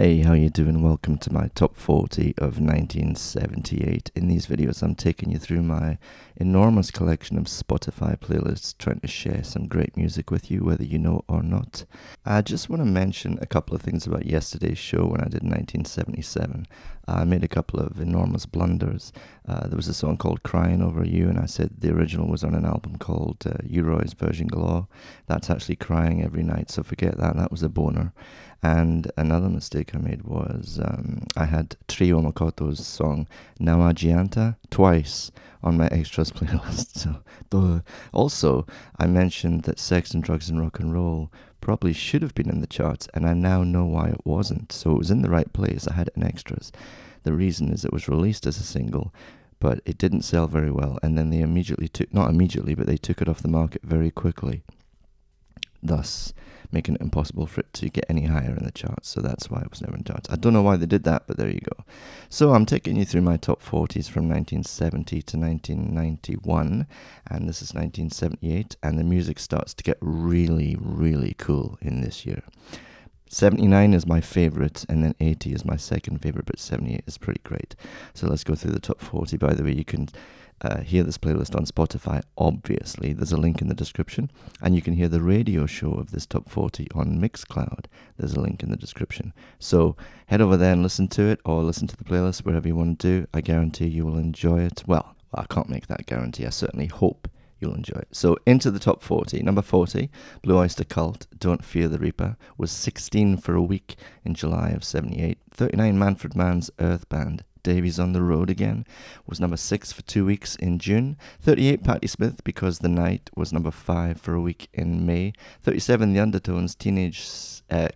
Hey, how you doing? Welcome to my top 40 of 1978. In these videos, I'm taking you through my enormous collection of Spotify playlists, trying to share some great music with you, whether you know it or not. I just want to mention a couple of things about yesterday's show when I did 1977. I made a couple of enormous blunders. There was a song called Crying Over You, and I said the original was on an album called Uroy's Version Galore. That's actually Crying Every Night, so forget that. That was a boner. And another mistake I made was I had Trio Makoto's song Nawa Gianta twice on my extras playlist. So, also, I mentioned that Sex and Drugs and Rock and Roll probably should have been in the charts, and I now know why it wasn't. So it was in the right place. I had it in extras. The reason is it was released as a single, but it didn't sell very well, and then they not immediately, but they took it off the market very quickly, thus making it impossible for it to get any higher in the charts. So that's why it was never in charts. I don't know why they did that, but there you go. So I'm taking you through my top 40s from 1970 to 1991, and this is 1978, and the music starts to get really, really cool in this year. 79 is my favorite, and then 80 is my second favorite, but 78 is pretty great. So let's go through the top 40. By the way, you can hear this playlist on Spotify, obviously. There's a link in the description. And you can hear the radio show of this top 40 on Mixcloud. There's a link in the description. So head over there and listen to it, or listen to the playlist, wherever you want to do. I guarantee you will enjoy it. Well, I can't make that guarantee. I certainly hope you'll enjoy it. So into the top 40. Number 40, Blue Oyster Cult, Don't Fear the Reaper, was 16 for a week in July of 78. 39, Manfred Mann's Earth Band, Davies on the Road Again, was number 6 for 2 weeks in June. 38, Patti Smith, Because the Night, was number 5 for a week in May. 37, The Undertones, Teenage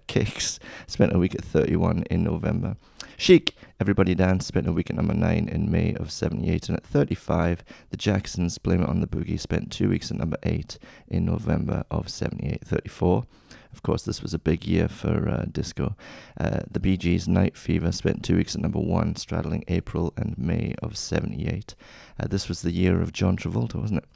Kicks, spent a week at 31 in November. Chic, Everybody Dance, spent a week at number 9 in May of 78. And at 35, The Jacksons, Blame It on the Boogie, spent 2 weeks at number 8 in November of 78. 34, of course, this was a big year for disco. The Bee Gees' Night Fever spent 2 weeks at number 1, straddling April and May of 78. This was the year of John Travolta, wasn't it?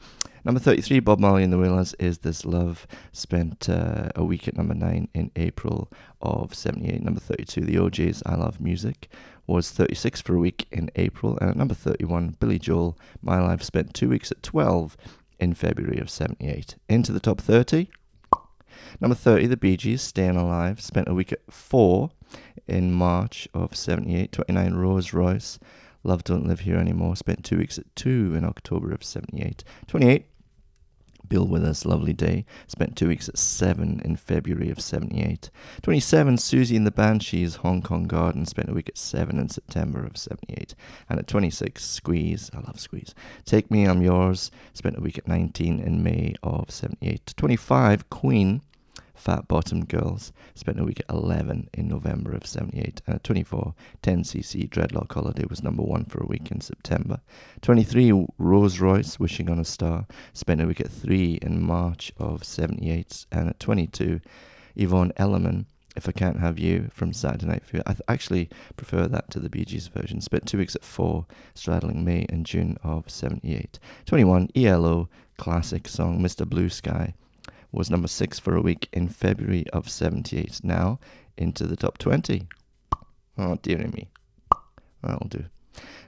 Number 33, Bob Marley and the Wailers, Is This Love, spent a week at number 9 in April of 78. Number 32, The OJ's I Love Music, was 36 for a week in April. And at number 31, Billy Joel, My Life, spent 2 weeks at 12 in February of 78. Into the top 30. Number 30, The Bee Gees, Staying Alive, spent a week at 4 in March of 78. 29, Rose Royce, Love Don't Live Here Anymore, spent 2 weeks at 2 in October of 78. 28, Bill Withers, Lovely Day, spent 2 weeks at 7 in February of 78. 27, Susie and the Banshees, Hong Kong Garden, spent a week at 7 in September of 78. And at 26, Squeeze, I love Squeeze, Take Me, I'm Yours, spent a week at 19 in May of 78. 25, Queen, Fat Bottomed Girls, spent a week at 11 in November of 78. And at 24, 10cc, Dreadlock Holiday, was number 1 for a week in September. 23, Rose Royce, Wishing on a Star, spent a week at 3 in March of 78. And at 22, Yvonne Elliman, If I Can't Have You, from Saturday Night Fever. I actually prefer that to the Bee Gees version. Spent 2 weeks at 4, straddling May and June of 78. 21, ELO, classic song, Mr. Blue Sky, was number 6 for a week in February of 78. Now, into the top 20. Oh, dearie me. That'll do.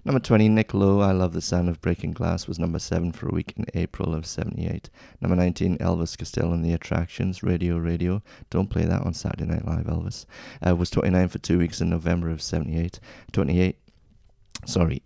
Number 20, Nick Lowe, I Love the Sound of Breaking Glass, was number 7 for a week in April of 78. Number 19, Elvis Costello and the Attractions, Radio Radio. Don't play that on Saturday Night Live, Elvis. Was 29 for 2 weeks in November of 78.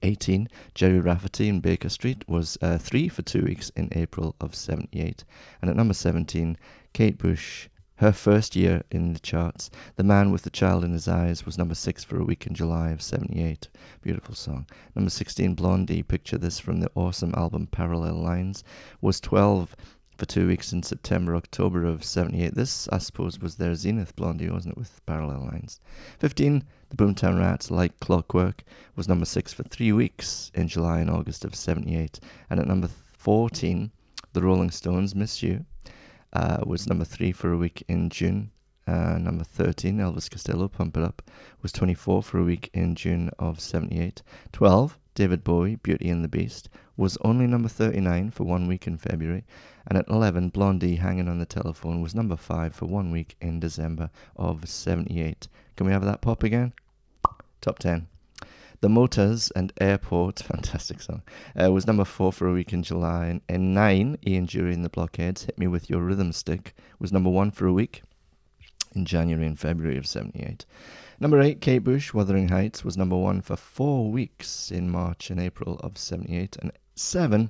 18, Jerry Rafferty in Baker Street, was 3 for 2 weeks in April of 78. And at number 17, Kate Bush, her first year in the charts, The Man with the Child in His Eyes, was number 6 for a week in July of 78. Beautiful song. Number 16, Blondie, Picture This, from the awesome album Parallel Lines, was 12 for 2 weeks in September, October of 78. This, I suppose, was their zenith, Blondie, wasn't it, with Parallel Lines. 15, The Boomtown Rats, Like Clockwork, was number 6 for 3 weeks in July and August of 78. And at number 14, The Rolling Stones, Miss You, was number 3 for a week in June Number 13, Elvis Costello, Pump It Up, was 24 for a week in June of 78. 12, David Bowie, Beauty and the Beast, was only number 39 for 1 week in February. And at 11, Blondie, Hanging on the Telephone, was number 5 for 1 week in December of 78. Can we have that pop again? Top 10. The Motors and Airport, fantastic song, was number 4 for a week in July. And 9, Ian Dury and the Blockheads, Hit Me With Your Rhythm Stick, was number 1 for a week in January and February of 78. Number 8, Kate Bush, Wuthering Heights, was number 1 for 4 weeks in March and April of 78. And 7,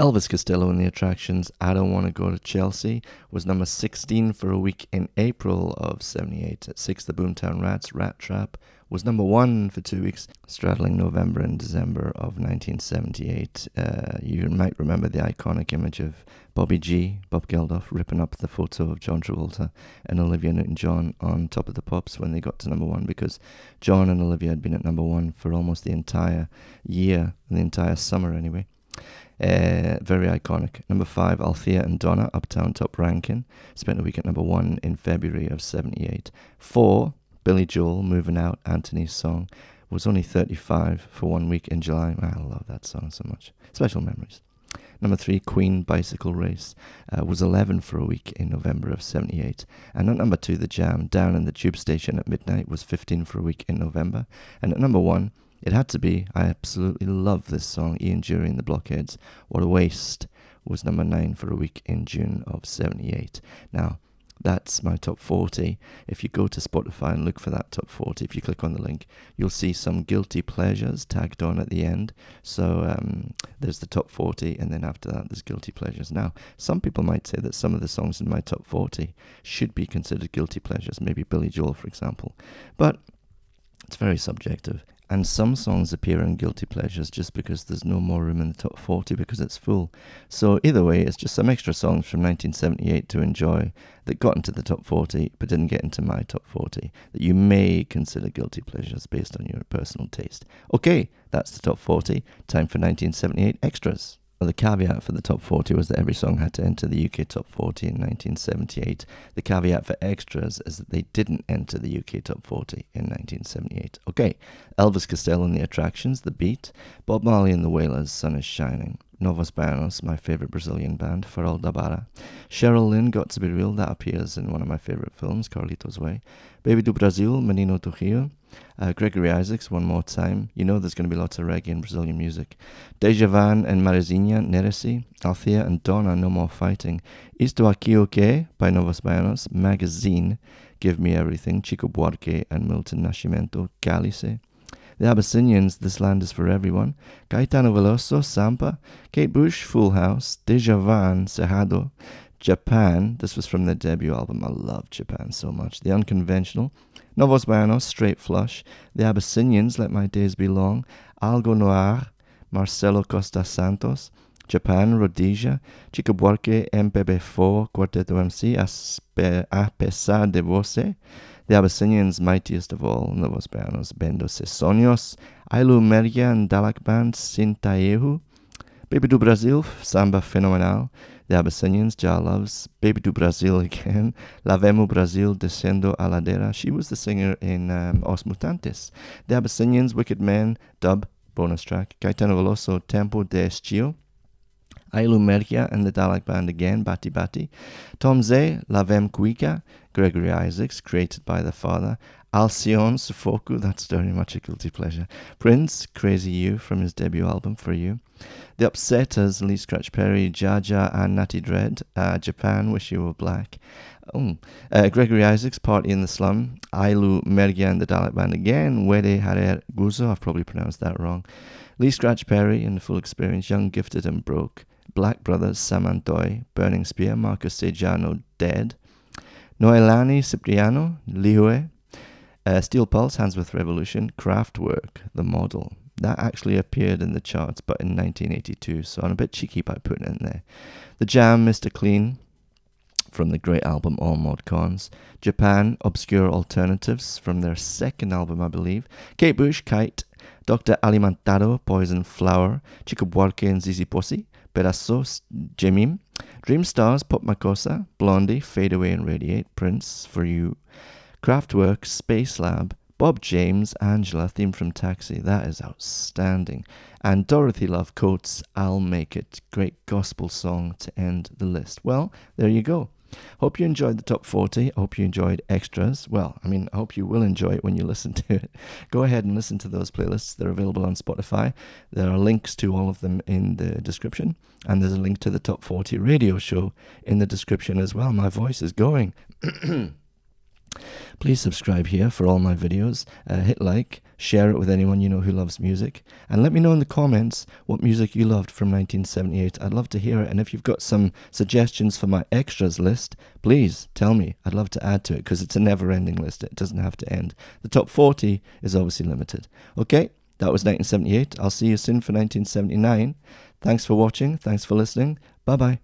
Elvis Costello and the Attractions, I Don't Want to Go to Chelsea, was number 16 for a week in April of 78. At 6, the Boomtown Rats, Rat Trap, was number 1 for 2 weeks, straddling November and December of 1978. You might remember the iconic image of Bobby G, Bob Geldof, ripping up the photo of John Travolta and Olivia Newton-John on Top of the Pops when they got to number 1, because John and Olivia had been at number 1 for almost the entire year, the entire summer anyway. Very iconic. Number 5, Althea and Donna, Uptown Top Rankin, spent a week at number 1 in February of 78. 4, Billy Joel, Moving Out, Anthony's song, was only 35 for 1 week in July. I love that song so much. Special memories. Number 3, Queen, Bicycle Race, was 11 for a week in November of 78. And at number 2, The Jam, Down in the Tube Station at Midnight, was 15 for a week in November. And at number 1, it had to be, I absolutely love this song, Ian Dury and the Blockheads, What a Waste, was number 9 for a week in June of 78. Now, that's my top 40. If you go to Spotify and look for that top 40, if you click on the link, you'll see some guilty pleasures tagged on at the end. So there's the top 40, and then after that there's guilty pleasures. Now, some people might say that some of the songs in my top 40 should be considered guilty pleasures, maybe Billy Joel, for example. But it's very subjective. And some songs appear in guilty pleasures just because there's no more room in the top 40 because it's full. So either way, it's just some extra songs from 1978 to enjoy that got into the top 40 but didn't get into my top 40 that you may consider guilty pleasures based on your personal taste. Okay, that's the top 40. Time for 1978 extras. The caveat for the top 40 was that every song had to enter the UK top 40 in 1978. The caveat for extras is that they didn't enter the UK top 40 in 1978. Okay, Elvis Costello and the Attractions, The Beat, Bob Marley and the Wailers, Sun is Shining, Novos Baianos, my favourite Brazilian band, Farol da Barra, Cheryl Lynn, Got to Be Real, that appears in one of my favourite films, Carlitos Way, Baby do Brasil, Menino do Rio, Gregory Isaacs, One More Time. You know there's going to be lots of reggae and Brazilian music. Deja Van and Marizinha, Neresi, Althea and Donna, No More Fighting. Isto Aqui O Que by Novos Baianos, Magazine, Give Me Everything, Chico Buarque and Milton Nascimento, Cálice. The Abyssinians, This Land Is For Everyone. Caetano Veloso, Sampa. Kate Bush, Full House. Deja Van, Cerrado. Japan, this was from their debut album. I love Japan so much. The Unconventional. Novos Baianos, Straight Flush. The Abyssinians, Let My Days Be Long. Algo Noir, Marcelo Costa Santos. Japan, Rhodesia. Chico Buarque, MPB4, Quarteto MC, A Pesar de Você. The Abyssinians, Mightiest of All, Novos Baianos, Bendo Se Sonhos. Ailu Mergia and Dalak Band, Sintaehu. Baby do Brasil, Samba Fenomenal. The Abyssinians, Ja Loves. Baby do Brasil again. Lavemo Brasil, Descendo a Ladeira. She was the singer in Os Mutantes. The Abyssinians, Wicked Men, dub, bonus track. Caetano Veloso, Tempo de Estio. Ailu Mergia and the Dalek Band again, Bati Bati. Tom Zé, Lavem Cuica. Gregory Isaacs, created by the father. Alcyon, Sufoku, that's very much a guilty pleasure. Prince, Crazy You, from his debut album, For You. The Upsetters, Lee Scratch Perry, Jaja and Natty Dread. Japan, Wish You Were Black. Gregory Isaacs, Party in the Slum. Ailu Mergia and the Dalek Band again. Wede Harer Guzo, I've probably pronounced that wrong. Lee Scratch Perry in the Full Experience, Young, Gifted and Broke. Black Brothers, Samantoy, Burning Spear, Marcus Sejano, Dead. Noelani Cipriano, Lihue. Steel Pulse, Handsworth Revolution. Kraftwerk, The Model. That actually appeared in the charts, but in 1982, so I'm a bit cheeky by putting it in there. The Jam, Mr. Clean, from the great album All Mod Cons. Japan, Obscure Alternatives, from their second album, I believe. Kate Bush, Kite. Dr. Alimentado, Poison Flower. Chico Buarque and Zizi Posse. Pedazos, Jemim. Dream Stars, Pop Makossa, Blondie, Fade Away and Radiate, Prince, For You, Kraftwerk, Space Lab, Bob James, Angela, theme from Taxi, that is outstanding. And Dorothy Love Coates, I'll Make It, great gospel song to end the list. Well, there you go. Hope you enjoyed the top 40. I hope you enjoyed extras. Well, I hope you will enjoy it when you listen to it. Go ahead and listen to those playlists. They're available on Spotify. There are links to all of them in the description. And there's a link to the top 40 radio show in the description as well. My voice is going. Please subscribe here for all my videos. Hit like, share it with anyone you know who loves music, and let me know in the comments what music you loved from 1978. I'd love to hear it, and if you've got some suggestions for my extras list, please tell me. I'd love to add to it because it's a never-ending list. It doesn't have to end. The top 40 is obviously limited. Okay, that was 1978. I'll see you soon for 1979. Thanks for watching. Thanks for listening. Bye-bye.